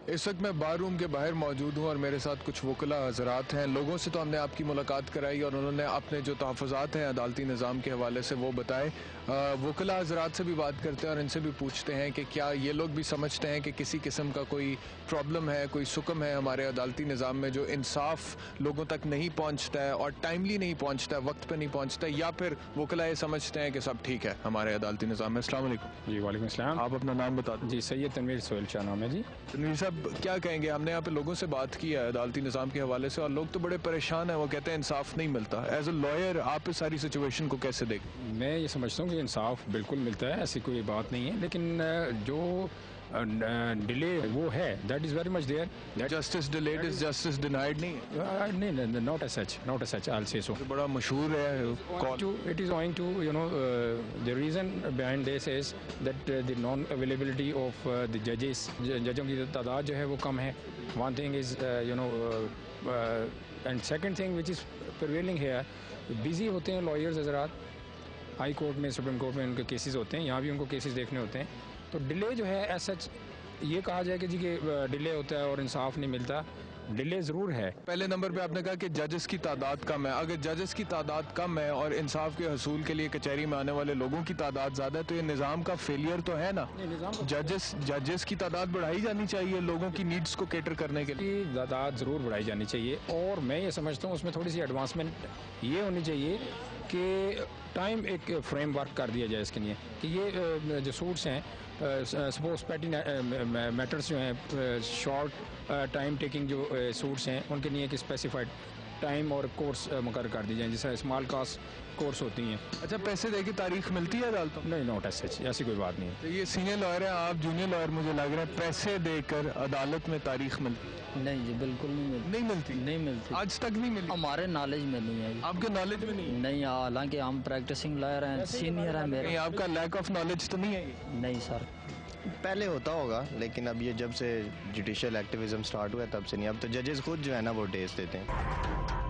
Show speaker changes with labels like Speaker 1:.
Speaker 1: اس وقت میں بار روم کے باہر موجود ہوں اور میرے ساتھ کچھ وکلاء حضرات ہیں. لوگوں سے تو ہم نے آپ کی ملاقات کرائی اور انہوں نے اپنے جو تحفظات ہیں عدالتی نظام کے حوالے سے وہ بتائے. وکلاء حضرات سے بھی بات کرتے ہیں اور ان سے بھی پوچھتے ہیں کہ کیا یہ لوگ بھی سمجھتے ہیں کہ کسی قسم کا کوئی پرابلم ہے, کوئی سکم ہے ہمارے عدالتی نظام میں جو انصاف لوگوں تک نہیں پہنچتا ہے اور ٹائملی نہیں پہنچتا ہے, وقت پہ نہیں پہنچتا ہے, یا پھر وکلاء یہ سمجھتے ہیں کہ سب ٹھیک ہے ہمارے عدالتی نظام میں. السلام علیکم.
Speaker 2: جی وعلیکم السلام.
Speaker 1: آپ اپنا نام بتا دیں.
Speaker 2: جی سید تنویر سہیل شاہ نام ہے. جی
Speaker 1: تنویر صاحب کیا کہیں گے؟ ہم نے یہاں پہ لوگوں سے بات کی ہے عدالتی نظام کے حوالے سے اور لوگ تو بڑے پریشان ہیں, وہ کہتے ہیں انصاف نہیں ملتا. ایز اے لائر آپ اس ساری سچویشن کو کیسے دیکھیں؟
Speaker 2: میں یہ سمجھتا ہوں کہ انصاف بالکل ملتا ہے, ایسی کوئی بات نہیں ہے, لیکن جو ڈیلے وہ ہے that is very much there.
Speaker 1: Justice delayed is justice denied نہیں ہے.
Speaker 2: نہیں, ناٹ ایز سچ آئی ول سے سو.
Speaker 1: بڑا مشہور ہے.
Speaker 2: It is owing to the reason behind this is that the non-availability of the judges. ججوں کی تعداد جو ہے وہ کم ہے. One thing is and second thing which is prevailing here, busy ہوتے ہیں lawyers حضرات. ہائی کورٹ میں, سپریم کورٹ میں ان کے کیسز ہوتے ہیں, یہاں بھی ان کو کیسز دیکھنے ہوتے ہیں. تو ڈیلے جو ہے ایز سچ یہ کہا جائے کہ جی کہ ڈیلے ہوتا ہے اور انصاف نہیں ملتا, ڈیلے ضرور ہے.
Speaker 1: پہلے نمبر پہ آپ نے کہا کہ ججز کی تعداد کم ہے. اگر ججز کی تعداد کم ہے اور انصاف کے حصول کے لیے کچہری میں آنے والے لوگوں کی تعداد زیادہ ہے تو یہ نظام کا فیلئر تو ہے نا. ججز کی تعداد بڑھائی جانی چاہیے لوگوں کی نیڈز کو کیٹر کرنے کے لیے.
Speaker 2: تعداد ضرور بڑھائی جانی چاہیے, اور میں یہ سمجھتا ہوں اس میں تھوڑی سی ایڈوانسمنٹ یہ ہونی چاہیے کہ ٹائم ایک فریم ورک کر دیا جائے اس کے لیے کہ یہ جو سوٹس ہیں سپوز پیٹی میٹرز جو ہیں, شارٹ ٹائم ٹیکنگ جو سوٹس ہیں ان کے لیے ایک اسپیسیفائڈ ٹائم اور کورس مقرر کر دی جائیں, جیسے اسمال کاسٹ کورس ہوتی ہیں.
Speaker 1: اچھا, پیسے دے کے تاریخ ملتی ہے عدالتوں؟
Speaker 2: نہیں, نوٹ ایز سچ, ایسی کوئی بات نہیں ہے.
Speaker 1: تو یہ سینئر لائر ہیں, آپ جونیئر لائر, مجھے لگ رہا ہے پیسے دے کر عدالت میں تاریخ ملتی ہے؟
Speaker 3: نہیں جی, بالکل نہیں ملتی.
Speaker 1: آج تک نہیں ملی؟
Speaker 3: ہمارے نالج میں نہیں ہے.
Speaker 1: آپ کے نالج میں
Speaker 3: نہیں, حالانکہ ہم پریکٹسنگ لائر ہیں, سینئر ہیں میرے.
Speaker 1: آپ کا لیک آف نالج تو نہیں ہے؟
Speaker 3: نہیں سر,
Speaker 4: پہلے ہوتا ہوگا لیکن اب یہ جب سے جوڈیشل ایکٹیویزم سٹارٹ ہوا ہے تب سے نہیں. اب تو ججز خود جو ہے نا وہ ٹیسٹ دیتے ہیں.